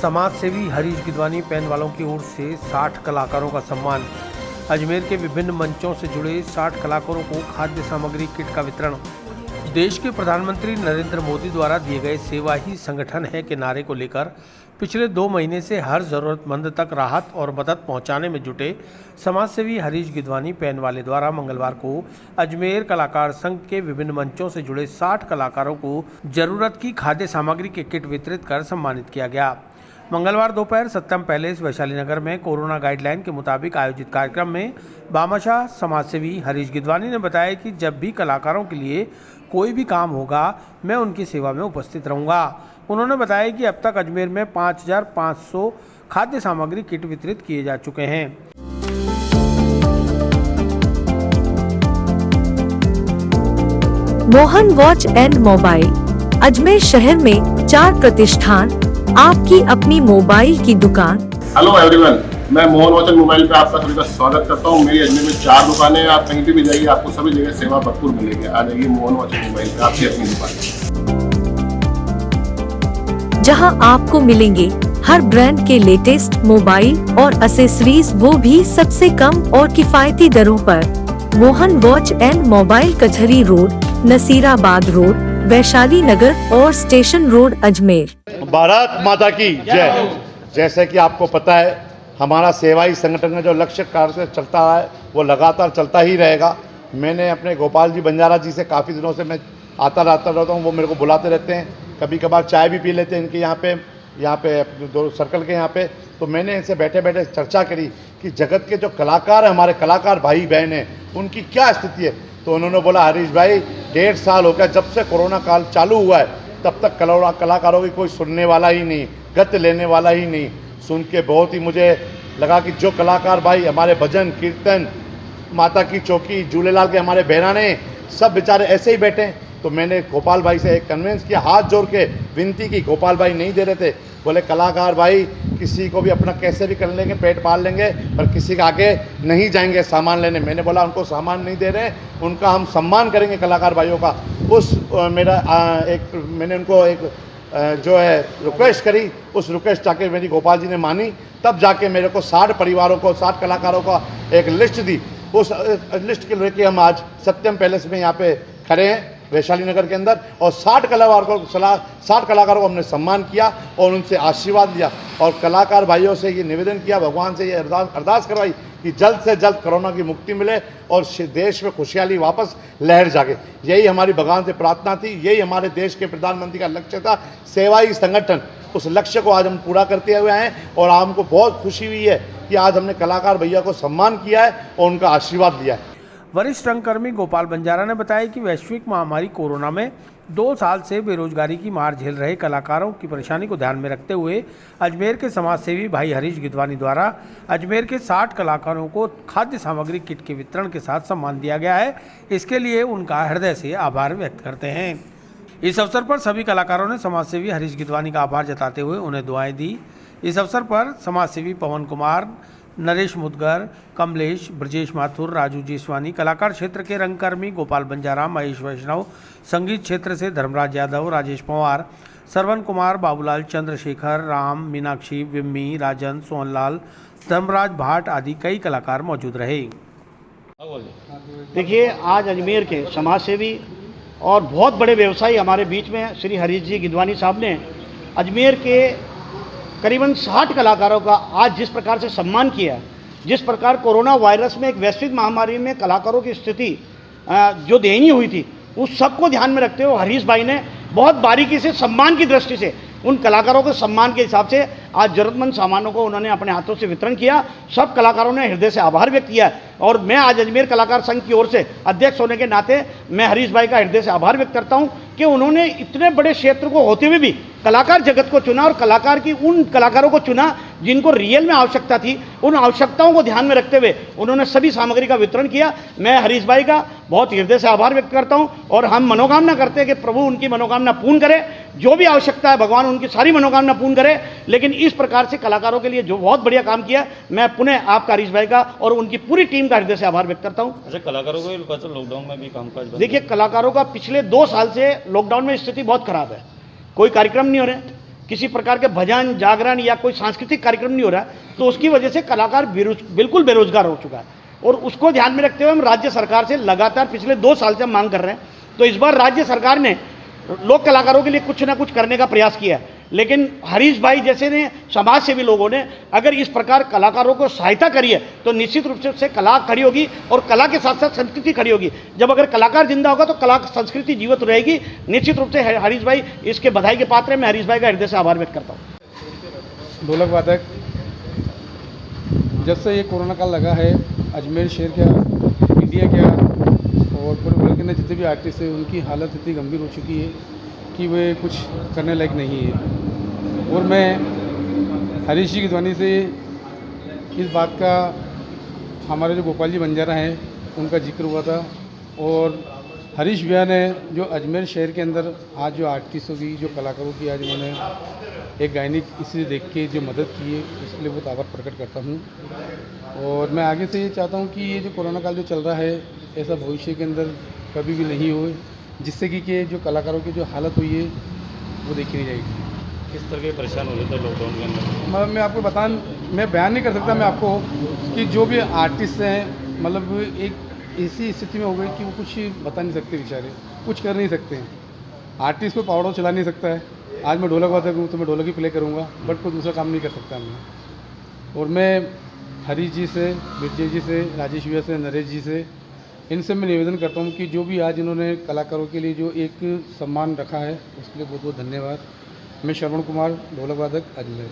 समाज सेवी हरीश गिदवानी पैन वालों की ओर से 60 कलाकारों का सम्मान। अजमेर के विभिन्न मंचों से जुड़े 60 कलाकारों को खाद्य सामग्री किट का वितरण। देश के प्रधानमंत्री नरेंद्र मोदी द्वारा दिए गए सेवा ही संगठन है के नारे को लेकर पिछले 2 महीने से हर जरूरतमंद तक राहत और मदद पहुंचाने में जुटे समाजसेवी हरीश गिदवानी पैन वाले द्वारा मंगलवार को अजमेर कलाकार संघ के विभिन्न मंचों से जुड़े 60 कलाकारों को जरूरत की खाद्य सामग्री के किट वितरित कर सम्मानित किया गया। मंगलवार दोपहर सत्यम पैलेस वैशाली नगर में कोरोना गाइडलाइन के मुताबिक आयोजित कार्यक्रम में बामाशाह समाजसेवी हरीश गिदवानी ने बताया कि जब भी कलाकारों के लिए कोई भी काम होगा मैं उनकी सेवा में उपस्थित रहूंगा। उन्होंने बताया कि अब तक अजमेर में 5500 खाद्य सामग्री किट वितरित किए जा चुके हैं। Mohan watch and mobile Ajmer शहर में 4 प्रतिष्ठान, आपकी अपनी मोबाइल की दुकान। हेलो एवरीवन, मैं मोहन वॉच एंड मोबाइल पे आपका सभी का स्वागत करता हूँ। मेरी अजमेर में 4 दुकानें हैं। आप कहीं भी जाइए आपको सभी जगह सेवा भरपूर मिलेगी। आ जाइए मोहन वॉच एंड मोबाइल पे, आपकी अपनी दुकान, जहां आपको मिलेंगे हर ब्रांड के लेटेस्ट मोबाइल और एसेसरीज, वो भी सबसे कम और किफायती दरों पर। मोहन वॉच एंड मोबाइल कचहरी रोड, नसीराबाद रोड, वैशाली नगर और स्टेशन रोड, अजमेर। भारत माता की जय। जैसे कि आपको पता है, हमारा सेवाई संगठन का जो लक्ष्य कार्य चलता है वो लगातार चलता ही रहेगा। मैंने अपने गोपाल जी बंजारा जी से काफ़ी दिनों से मैं आता रहता हूँ। वो मेरे को बुलाते रहते हैं, कभी कभार चाय भी पी लेते हैं इनके यहाँ पे दो सर्कल के यहाँ पे। तो मैंने इनसे बैठे बैठे चर्चा करी कि जगत के जो कलाकार हैं, हमारे कलाकार भाई बहन हैं, उनकी क्या स्थिति है। तो उन्होंने बोला, हरीश भाई 1.5 साल हो गया जब से कोरोना काल चालू हुआ है, तब तक कलाकारों की कोई सुनने वाला ही नहीं, गत लेने वाला ही नहीं। सुन के बहुत ही मुझे लगा कि जो कलाकार भाई हमारे भजन कीर्तन, माता की चौकी, झूलेलाल के हमारे बहराने, सब बेचारे ऐसे ही बैठे हैं। तो मैंने गोपाल भाई से एक कन्विंस किया, हाथ जोड़ के विनती की। गोपाल भाई नहीं दे रहे थे, बोले कलाकार भाई किसी को भी अपना कैसे भी कर लेंगे, पेट पाल लेंगे, पर किसी के आगे नहीं जाएंगे सामान लेने। मैंने बोला उनको सामान नहीं दे रहे, उनका हम सम्मान करेंगे कलाकार भाइयों का। मैंने उनको एक जो है रिक्वेस्ट करी, उस रिक्वेस्ट जाके मेरी गोपाल जी ने मानी। तब जाके मेरे को 60 परिवारों को, 60 कलाकारों का एक लिस्ट दी। उस लिस्ट के लेके हम आज सत्यम पैलेस में यहाँ पे खड़े हैं वैशाली नगर के अंदर, और 60 कलाकारों को हमने सम्मान किया और उनसे आशीर्वाद लिया। और कलाकार भाइयों से ये निवेदन किया, भगवान से ये अरदास करवाई कि जल्द से जल्द कोरोना की मुक्ति मिले और देश में खुशहाली वापस लहर जागे। यही हमारी भगवान से प्रार्थना थी, यही हमारे देश के प्रधानमंत्री का लक्ष्य था, सेवाई संगठन। उस लक्ष्य को आज हम पूरा करते हुए हैं और हमको बहुत खुशी हुई है कि आज हमने कलाकार भैया को सम्मान किया है और उनका आशीर्वाद लिया है। वरिष्ठ रंगकर्मी गोपाल बंजारा ने बताया कि वैश्विक महामारी कोरोना में 2 साल से बेरोजगारी की मार झेल रहे कलाकारों की परेशानी को ध्यान में रखते हुए अजमेर के समाजसेवी भाई हरीश गिदवानी द्वारा अजमेर के 60 कलाकारों को खाद्य सामग्री किट के वितरण के साथ सम्मान दिया गया है। इसके लिए उनका हृदय से आभार व्यक्त करते हैं। इस अवसर पर सभी कलाकारों ने समाजसेवी हरीश गिदवानी का आभार जताते हुए उन्हें दुआएं दी। इस अवसर पर समाजसेवी पवन कुमार, नरेश मुदगर, कमलेश, ब्रजेश माथुर, राजू जेसवानी, कलाकार क्षेत्र के रंगकर्मी गोपाल बंजारा, महेश वैष्णव, संगीत क्षेत्र से धर्मराज यादव, राजेश पवार, सरवन कुमार, बाबूलाल, चंद्रशेखर, राम, मीनाक्षी, विम्मी, राजन, सोहनलाल, धर्मराज भाट आदि कई कलाकार मौजूद रहे। देखिए, आज अजमेर के समाजसेवी और बहुत बड़े व्यवसायी हमारे बीच में श्री हरीश जी गिदवानी साहब ने अजमेर के करीबन 60 कलाकारों का आज जिस प्रकार से सम्मान किया, जिस प्रकार कोरोना वायरस में एक वैश्विक महामारी में कलाकारों की स्थिति जो दयनीय हुई थी, उस सबको ध्यान में रखते हुए हरीश भाई ने बहुत बारीकी से, सम्मान की दृष्टि से, उन कलाकारों के सम्मान के हिसाब से आज जरूरतमंद सामानों को उन्होंने अपने हाथों से वितरण किया। सब कलाकारों ने हृदय से आभार व्यक्त किया और मैं आज अजमेर कलाकार संघ की ओर से अध्यक्ष होने के नाते मैं हरीश भाई का हृदय से आभार व्यक्त करता हूं कि उन्होंने इतने बड़े क्षेत्र को होते हुए भी कलाकार जगत को चुना और कलाकार की उन कलाकारों को चुना जिनको रियल में आवश्यकता थी। उन आवश्यकताओं को ध्यान में रखते हुए उन्होंने सभी सामग्री का वितरण किया। मैं हरीश भाई का बहुत हृदय से आभार व्यक्त करता हूं और हम मनोकामना करते हैं कि प्रभु उनकी मनोकामना पूर्ण करे। जो भी आवश्यकता है भगवान उनकी सारी मनोकामना पूर्ण करे। लेकिन इस प्रकार से कलाकारों के लिए जो बहुत बढ़िया काम किया, मैं पुनः आपका हरीश भाई का और उनकी पूरी टीम का हृदय से आभार व्यक्त करता हूँ। अच्छा, कलाकारों को लॉकडाउन में भी कामकाज, देखिए कलाकारों का पिछले 2 साल से लॉकडाउन में स्थिति बहुत खराब है, कोई कार्यक्रम नहीं हो रहे, किसी प्रकार के भजन जागरण या कोई सांस्कृतिक कार्यक्रम नहीं हो रहा है, तो उसकी वजह से कलाकार बिल्कुल बेरोजगार हो चुका है। और उसको ध्यान में रखते हुए हम राज्य सरकार से लगातार पिछले 2 साल से हम मांग कर रहे हैं। तो इस बार राज्य सरकार ने लोक कलाकारों के लिए कुछ ना कुछ करने का प्रयास किया है, लेकिन हरीश भाई जैसे ने समाज सेवी लोगों ने अगर इस प्रकार कलाकारों को सहायता करी है तो निश्चित रूप से उससे कला खड़ी होगी और कला के साथ साथ संस्कृति खड़ी होगी। जब अगर कलाकार जिंदा होगा तो कला संस्कृति जीवित रहेगी। निश्चित रूप से हरीश भाई इसके बधाई के पात्र हैं। मैं हरीश भाई का हृदय से आभार व्यक्त करता हूँ। ढोलक वादक, जब से ये कोरोना काल लगा है, अजमेर शहर क्या, इंडिया क्या और पूरे मुल्क में जितने भी आर्टिस्ट हैं उनकी हालत इतनी गंभीर हो चुकी है कि वे कुछ करने लायक नहीं है। और मैं हरीश जी गिदवानी से इस बात का, हमारे जो गोपाल जी बंजारा हैं उनका जिक्र हुआ था, और हरीश भैया ने जो अजमेर शहर के अंदर आज जो आर्टिस्टों की, जो कलाकारों की आज उन्होंने एक गायनिक इसे देख के जो मदद की है उसके लिए बहुत आभार प्रकट करता हूँ। और मैं आगे से ये चाहता हूँ कि ये जो कोरोना काल जो चल रहा है ऐसा भविष्य के अंदर कभी भी नहीं हो, जिससे कि जो कलाकारों की जो हालत हुई है वो देखी नहीं जाएगी। किस तरह के परेशान हो रहे थे लॉकडाउन के अंदर? मतलब मैं आपको मैं बयान नहीं कर सकता मैं आपको कि जो भी आर्टिस्ट हैं, मतलब एक ऐसी स्थिति में हो गई कि वो कुछ बता नहीं सकते, बेचारे कुछ कर नहीं सकते हैं। आर्टिस्ट को पावड़ो चला नहीं सकता है। आज मैं ढोलक वादक हूँ तो मैं ढोलक ही प्ले करूँगा, बट कोई दूसरा काम नहीं कर सकता मैं। और मैं हरीश जी से, विजय जी से, राजेश भैया से, नरेश जी से, इनसे मैं निवेदन करता हूँ कि जो भी आज इन्होंने कलाकारों के लिए जो एक सम्मान रखा है उसके लिए बहुत बहुत धन्यवाद। मैं श्रवण कुमार, ढोलक वादक, अजमेर।